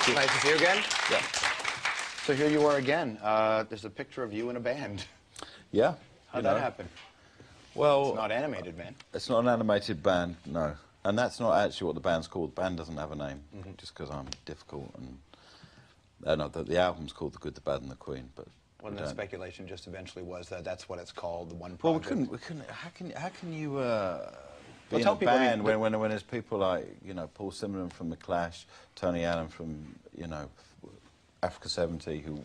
you. Nice to see you again. Yeah. So here you are again. There's a picture of you in a band. Yeah. How'd that happen? Well, It's not animated, man. It's not an animated band, no. And that's not actually what the band's called. The band doesn't have a name, just because I'm difficult. And no, the album's called The Good, the Bad, and the Queen. But Well, the speculation just eventually was that that's what it's called, the one well, project. we couldn't. How can you be in tell a people, band when there's people like Paul Simon from the Clash, Tony Allen from Africa 70, who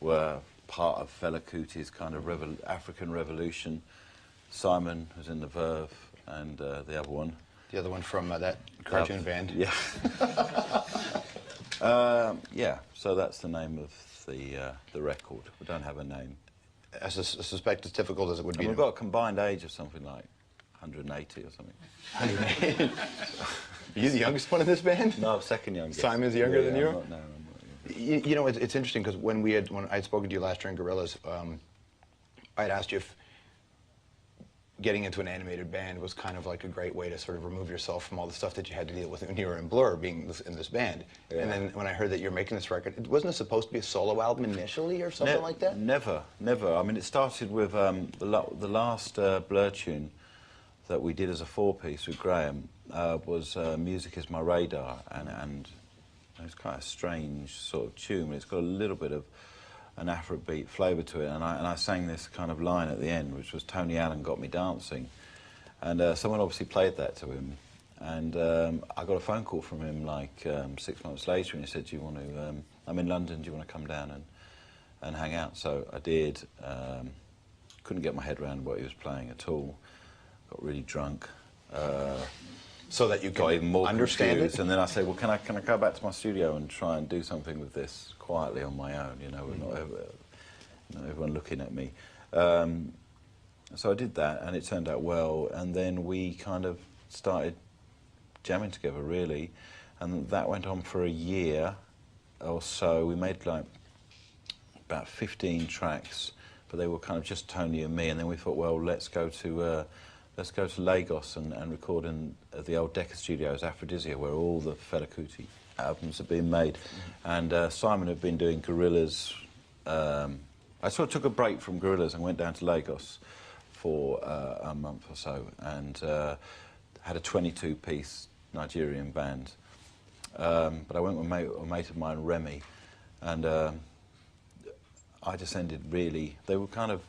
were part of Fela Kuti's kind of African revolution. Simon, who's in the Verve, and the other one. The other one from that cartoon band. Yeah. Yeah. So that's the name of the record. We don't have a name. I suspect as difficult as it would be. And we've got a combined age of something like 180 or something. 180. Are you the youngest one in this band? No, I'm second youngest. Simon's younger than you? I'm not, no, I'm not. You know, it's interesting because when I had spoken to you last year in Gorillaz, I had asked you if getting into an animated band was kind of like a great way to sort of remove yourself from all the stuff that you had to deal with when you were in Blur, being in this band. Yeah. And then when I heard that you're making this record, wasn't it supposed to be a solo album initially or something like that? Never. I mean, it started with the last Blur tune that we did as a four-piece with Graham was Music Is My Radar, and it's kind of a strange sort of tune. It's got a little bit of an Afrobeat flavour to it, and I sang this kind of line at the end, which was Tony Allen got me dancing, and someone obviously played that to him, and I got a phone call from him like 6 months later, and he said, "Do you want to? I'm in London. Do you want to come down and hang out?" So I did. Couldn't get my head around what he was playing at all. Got really drunk. So that you got even more understand confused. it? And then I said, well, can I go back to my studio and try and do something with this quietly on my own, with not everyone looking at me. So I did that, and it turned out well, and then we kind of started jamming together, really, and that went on for a year or so. We made like about 15 tracks, but they were kind of just Tony and me, and then we thought, well, let's go to Lagos and record in the old Decca Studios, Aphrodisia, where all the Fela Kuti albums have been made. And Simon had been doing Gorillaz. I sort of took a break from Gorillaz and went down to Lagos for a month or so, and had a 22-piece Nigerian band. But I went with a mate of mine, Remy, and I just ended really... They were kind of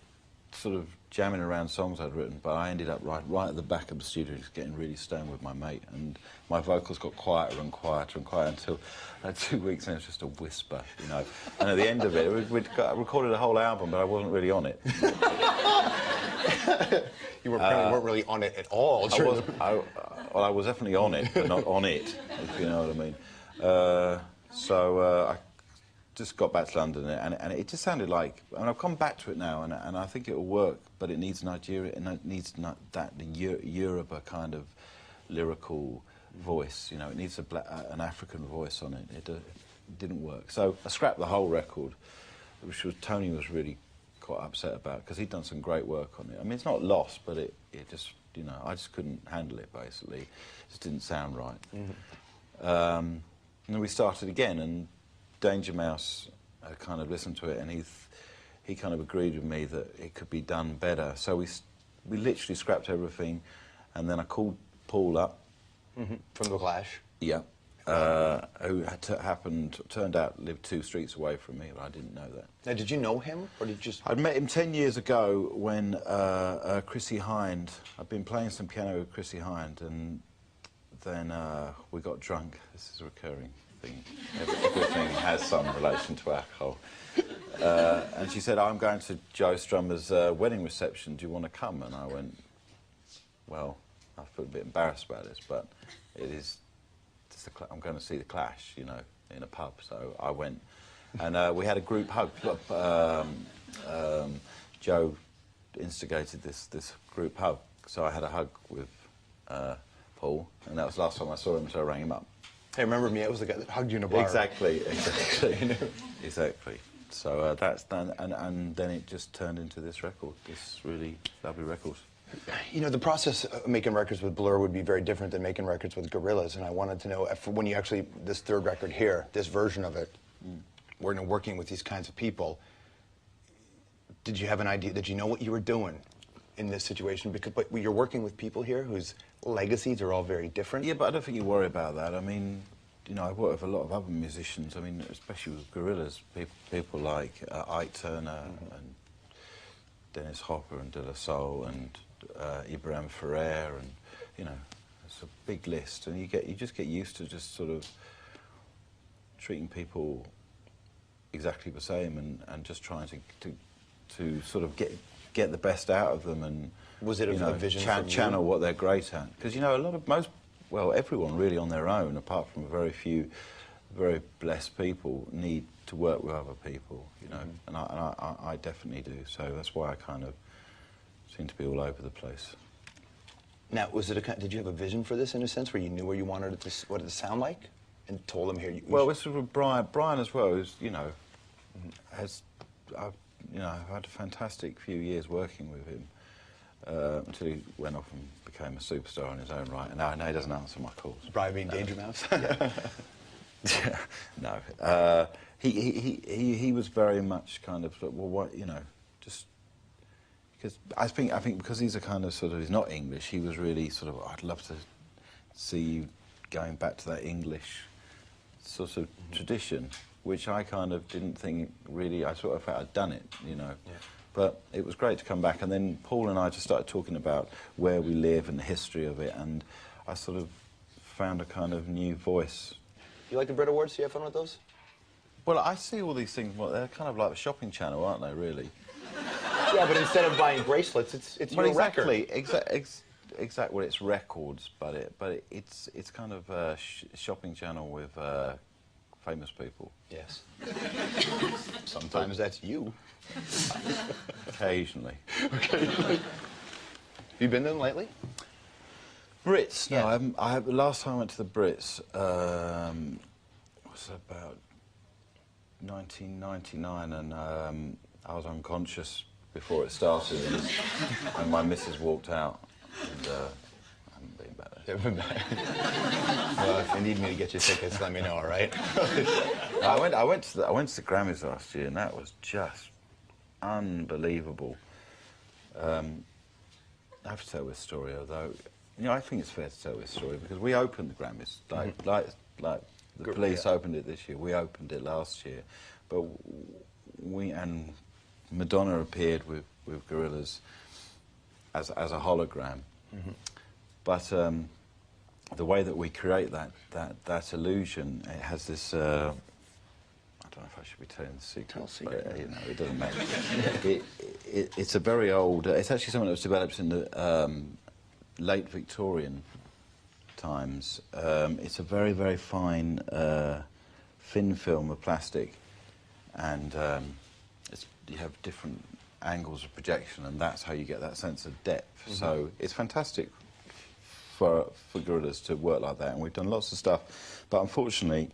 sort of jamming around songs I'd written, but I ended up right at the back of the studio just getting really stoned with my mate, and my vocals got quieter and quieter and quieter until 2 weeks and it was just a whisper, And at the end of it, we'd recorded a whole album, but I wasn't really on it. You weren't really on it at all. I was definitely on it, but not on it, if you know what I mean. So I just got back to London, and it just sounded like, and I've come back to it now, and I think it'll work, but it needs Nigeria, and it needs that Yoruba kind of lyrical voice, it needs an African voice on it. It didn't work. So I scrapped the whole record, which Tony was really quite upset about, because he'd done some great work on it. I mean, it's not lost, but it just, I just couldn't handle it, basically. It just didn't sound right. And then we started again, and Danger Mouse kind of listened to it, and he kind of agreed with me that it could be done better. So we literally scrapped everything, and then I called Paul up. From the Clash? Yeah. Who turned out lived 2 streets away from me, but I didn't know that. Now, did you know him, or did you just... I'd met him 10 years ago when Chrissy Hind... I'd been playing some piano with Chrissy Hind, and then we got drunk. This is a recurring thing. Everything has some relation to alcohol. And she said, I'm going to Joe Strummer's wedding reception. Do you want to come? And I went, well, I feel a bit embarrassed about this, but it is... I'm going to see the Clash, in a pub. So I went, and we had a group hug. Joe instigated this group hug, so I had a hug with Paul, and that was the last time I saw him, so I rang him up. Hey, remember me? I was the guy that hugged you in a bar. Exactly. Exactly. So that's done, and then it just turned into this record, this really lovely record. You know, the process of making records with Blur would be very different than making records with Gorillaz, and I wanted to know, when you actually, this third record here, this version of it, we're working with these kinds of people, did you have an idea, did you know what you were doing in this situation? But you're working with people here whose legacies are all very different. Yeah, but I don't think you worry about that. I mean, you know, I work with a lot of other musicians. I mean, especially with Gorillaz, people like Ike Turner and Dennis Hopper and De La Soul and Ibrahim Ferrer, and you know, it's a big list, and you just get used to just sort of treating people exactly the same, and just trying to sort of get the best out of them, and was it a vision channel what they're great at? Because you know, everyone really on their own, apart from a very few very blessed people, need to work with other people, you know, and I definitely do. So that's why I kind of seem to be all over the place. Now, did you have a vision for this in a sense, where you knew where you wanted it to, what it to sound like, and told them here? Well, this was with Brian as well, who's, you know, I've had a fantastic few years working with him until he went off and became a superstar in his own right. And now he doesn't answer my calls. Brian being Danger Mouse. Yeah. No. He was very much kind of, well, what, you know, just because I think because he's a kind of sort of, he's not English, he was really sort of, I'd love to see you going back to that English sort of tradition, which I kind of didn't think really, I sort of felt I'd done it, you know. Yeah. But it was great to come back, and then Paul and I just started talking about where we live and the history of it, and I sort of found a kind of new voice. You like the Brit Awards? Do you have fun with those? Well, I see all these things, well, they're kind of like a shopping channel, aren't they, really? Yeah, but instead of buying bracelets, it's well, your exactly, record. Exactly. Well, it's records, but it's kind of a shopping channel with famous people. Yes. Sometimes that's you. Occasionally. Occasionally. Have you been to them lately? Brits? No, Yeah. I haven't. Last time I went to the Brits was about 1999, and I was unconscious before it started, and my missus walked out, and I haven't been back there. You haven't been back. Well, if you need me to get you tickets, let me know, all right? I went to the Grammys last year, and that was just unbelievable. I have to tell this story, although, you know, I think it's fair to tell this story because we opened the Grammys, like the Police opened it this year. We opened it last year, but and Madonna appeared with Gorillaz as a hologram. But the way that we create that illusion, it has this. I don't know if I should be telling the secret. But, you know, it doesn't matter. It's a very old. It's actually something that was developed in the late Victorian times. It's a very, very fine, thin film of plastic, and you have different angles of projection, and that's how you get that sense of depth. So it's fantastic for Gorillaz to work like that, and we've done lots of stuff, but unfortunately,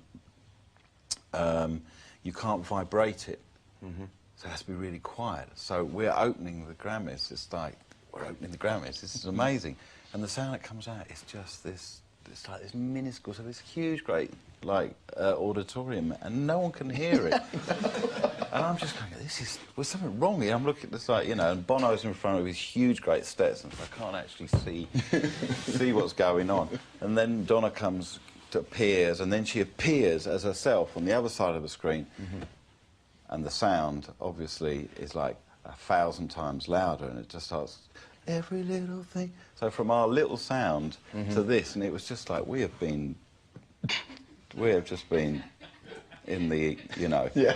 you can't vibrate it. So it has to be really quiet. So we're opening the Grammys. It's like, we're opening the Grammys. This is amazing. And the sound that comes out is just this, it's like this minuscule, so this huge, great, like, auditorium, and no one can hear it. And I'm just going, there's something wrong here. I'm looking at this, like, you know, and Bono's in front of his huge, great Stetson, so I can't actually see what's going on. And then Donna appears, and then she appears as herself on the other side of the screen. And the sound, obviously, is like 1,000 times louder, and it just starts, every little thing. So from our little sound to this, and it was just like, we have just been in the, you know. Yeah.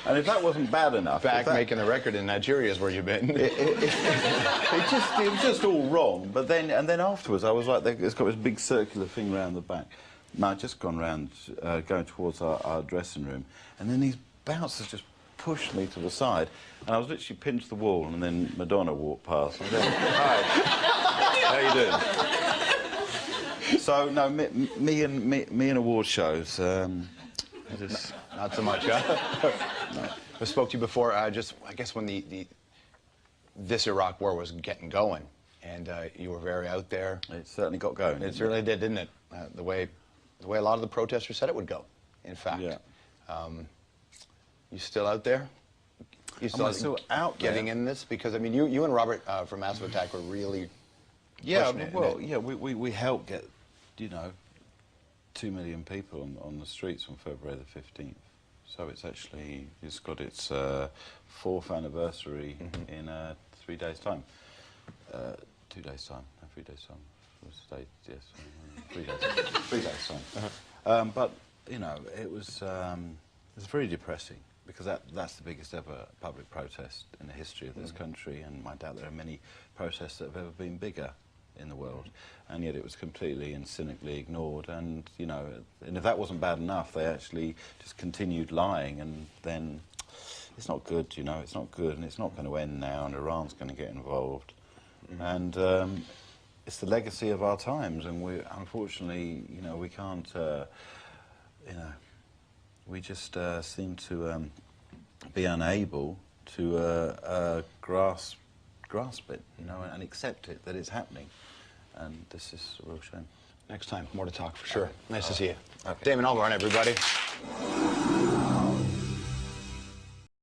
And if that wasn't bad enough... Back making the record in Nigeria is where you've been. It was just all wrong. But then afterwards, I was like, it's got this big circular thing around the back. And I'd just gone round, going towards our dressing room, and then these bouncers just pushed me to the side, and I was literally pinned to the wall, and then Madonna walked past. And I was like, hi, how you doing? So, no, me and award shows, Not so much, huh? No. I spoke to you before, I guess when this Iraq war was getting going, and you were very out there. It certainly got going. It certainly did, didn't it? The way a lot of the protesters said it would go, in fact. Yeah. You still out there? You still out there. Getting in this? Because, I mean, you and Robert from Massive Attack were really yeah, pushing it. Well, yeah, we helped get, 2 million people on the streets on February the 15th. So it's got its 4th anniversary in 3 days' time. 2 days' time, no, 3 days' time. Yes, 3 days. 3 days' time. But it was very depressing because that's the biggest ever public protest in the history of this country, and I doubt there are many protests that have ever been bigger in the world, and yet it was completely and cynically ignored. And and if that wasn't bad enough, they actually just continued lying, and then it's not good. It's not good, and it's not going to end now, and Iran's going to get involved, and it's the legacy of our times, and we unfortunately, we can't, we just seem to be unable to grasp it, and accept it, that it's happening. And this is a real shame. Next time, more to talk for sure. Nice to see you. Okay. Damon Albarn, everybody.